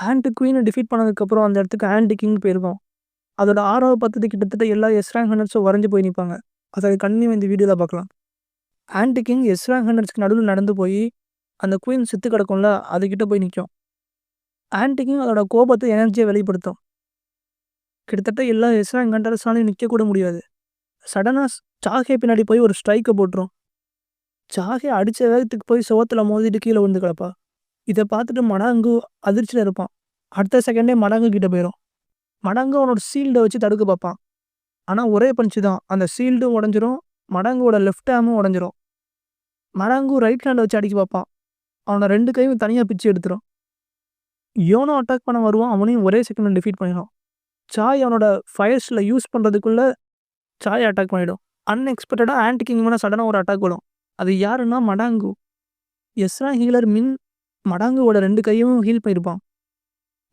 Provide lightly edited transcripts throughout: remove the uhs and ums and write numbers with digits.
And குயினை defeat பண்ணதுக்கப்புறம் அந்த இடத்துக்கு ஆண்ட் கிங் போயிருக்கும். அதோட 6வது பத்தது கிட்டத்தட்ட எல்லா எஸ் ரேங்க் ஹண்டர்ஸும் உறைஞ்சு போய் நிற்பாங்க. அதை கண்டினியூ இந்த வீடியோவில் பார்க்கலாம். ஆண்ட் கிங் எஸ் ரேங்க் ஹண்டர்ஸ்க்கு நடுவில் நடந்து போய் அந்த குயின் செத்து கிடக்கும்ல அதுக்கிட்ட போய் நிற்கும். ஆண்ட் கிங் அதோட கோபத்தை எனர்ஜியை வெளிப்படுத்தும். கிட்டத்தட்ட எல்லா எஸ் ரேங்க் ஹண்டர்ஸாலையும் நிற்கக்கூட முடியாது. சடனாக சாகே பின்னாடி போய் ஒரு ஸ்ட்ரைக்கை போட்டுரும். சாகே அடித்த வேகத்துக்கு போய் சுவத்தில் மோதிட்டு கீழே விழுந்து கிடப்பா. இதை பார்த்துட்டு மடாங்கு அதிர்ச்சியில் இருப்பான். அடுத்த செகண்டே மடாங்கு கிட்ட போயிடும். மடாங்கு அவனோட ஷீல்டை வச்சு தடுக்க பார்ப்பான். ஆனால் ஒரே பஞ்சு தான். அந்த ஷீல்டும் உடஞ்சிரும். மடாங்குவோட லெஃப்ட் ஹேமும் உடஞ்சிரும். மடாங்கு ரைட் ஹேண்டை வச்சு அடிக்க பார்ப்பான். அவனோட 2 கையும் தனியாக பிச்சு எடுத்துரும். யோனோ அட்டாக் பண்ண வருவான். அவனையும் ஒரே செகண்ட் டிஃபீட் பண்ணிடும். சாய் அவனோட ஃபயர்ஸில் யூஸ் பண்ணுறதுக்குள்ளே சாய் அட்டாக் பண்ணிடும். அன்எக்ஸ்பெக்டடாக ஆண்ட் கிங் மேலே சடனாக ஒரு அட்டாக் வரும். அது யாருன்னா மடாங்கு. எஸ்ரா ஹீலர் மின் மடாங்குவோட 2 கையும் ஹீல் பண்ணியிருப்பான்.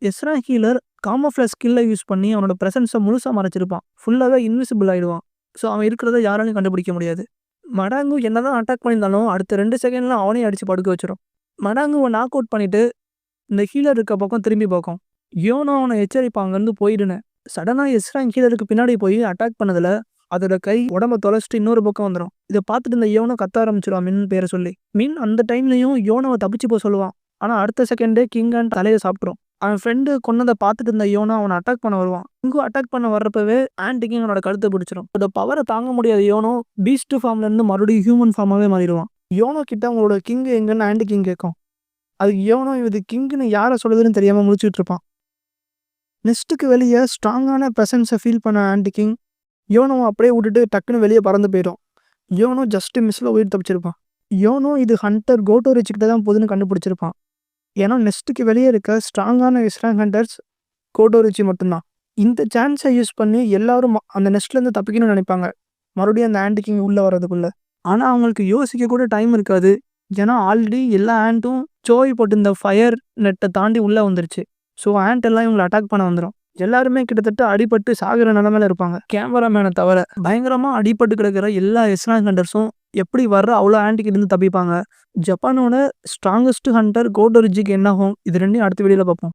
எஸ்ரா ஹீலர் காமோஃப்ளேஜ் ஸ்கில்லை யூஸ் பண்ணி அவனோட ப்ரெசன்ஸை முழுசாக மறைச்சிருப்பான். ஃபுல்லாகவே இன்விசிபிள் ஆகிடுவான். ஸோ அவன் இருக்கிறத யாராலையும் கண்டுபிடிக்க முடியாது. மடாங்கு என்ன தான் அட்டாக் பண்ணியிருந்தாலும் அடுத்த 2 செகண்டில் அவனையும் அடித்து படுக்க வச்சிடும். மடாங்குவை நாக் அவுட் பண்ணிவிட்டு இந்த ஹீலர் இருக்க பக்கம் திரும்பி பார்க்கும். யோனோ அவனை எச்சரிப்பான் அங்கேருந்து போயிடுன்னு. சடனாக எஸ்ரா ஹீலருக்கு பின்னாடி போய் அட்டாக் பண்ணதில் அதோட கை உடம்ப தொலைச்சிட்டு இன்னொரு பக்கம் வந்துடும். இதை பார்த்துட்டு இந்த யோனோ கத்த ஆரம்பிச்சிடுவான் மின் பேரை சொல்லி. மின் அந்த டைம்லையும் யோனோவை தப்பிச்சு போக சொல்லுவான். ஆனால் அடுத்த செகண்டே கிங் அண்ட் தலையை சாப்பிட்ரும். அவன் ஃப்ரெண்டு கொன்னதை பார்த்துட்டு இருந்த யோனோ அவனை அட்டாக் பண்ண வருவான். இங்கும் அட்டாக் பண்ண வர்றப்பவே ஆண்ட் கிங் அவனோட கழுத்தை பிடிச்சிடும். அதோட பவரை தாங்க முடியாத யோனோ பீஸ்ட் ஃபார்ம்லேருந்து மறுபடியும் ஹியூமன் ஃபார்மாகவே மாறிடுவான். யோனோ கிட்ட அவங்களோட கிங் எங்கன்னு ஆண்ட் கிங் கேட்கும். அதுக்கு யோனோ இது கிங்னு யாரை சொல்லுதுன்னு தெரியாமல் முடிச்சுட்டு இருப்பான். நெஸ்ட்டுக்கு வெளியே ஸ்ட்ராங்கான ப்ரெசன்ஸை ஃபீல் பண்ண ஆண்ட் கிங் யோனோவை அப்படியே விட்டுட்டு டக்குன்னு வெளியே பறந்து போயிடும். யோனோ ஜஸ்ட் மிஸ்ஸில் உயிர் தப்பிச்சிருப்பான். யோனோ இது ஹண்டர் கோட்டோ ரிச்சிக்கிட்ட தான் போதுன்னு கண்டுபிடிச்சிருப்பான். ஏன்னா நெஸ்ட்டுக்கு வெளியே இருக்க ஸ்ட்ராங்கான எஸ்ராங் ஹண்டர்ஸ் கோட்டோ ரிச்சி மட்டும்தான். இந்த சான்ஸை யூஸ் பண்ணி எல்லாரும் அந்த நெஸ்ட்லேருந்து தப்பிக்கணும்னு நினைப்பாங்க மறுபடியும் அந்த ஆண்ட் கிங் உள்ளே வர்றதுக்குள்ளே. ஆனால் அவங்களுக்கு யோசிக்க கூட டைம் இருக்காது. ஏன்னா ஆல்ரெடி எல்லா ஆண்ட்டும் சோய் போட்டு இந்த ஃபயர் நெட்டை தாண்டி உள்ளே வந்துருச்சு. ஸோ ஆண்ட் எல்லாம் இவங்களை அட்டாக் பண்ண வந்துடும். எல்லாருமே கிட்டத்தட்ட அடிபட்டு சாகிற நிலமையில இருப்பாங்க. கேமராமேனை தவிர பயங்கரமாக அடிபட்டு கிடக்கிற எல்லா எஸ்ராங் ஹண்டர்ஸும் எப்படி வர்ற அவ்வளோ ஆண்ட்டுக்கு இருந்து தப்பிப்பாங்க. ஜப்பானோட ஸ்ட்ராங்கஸ்ட் ஹண்டர் கோட்டோ ரிச்சிக்கு என்ன ஆகும் இது 2யும் அடுத்த வீடியோவில் பார்ப்போம்.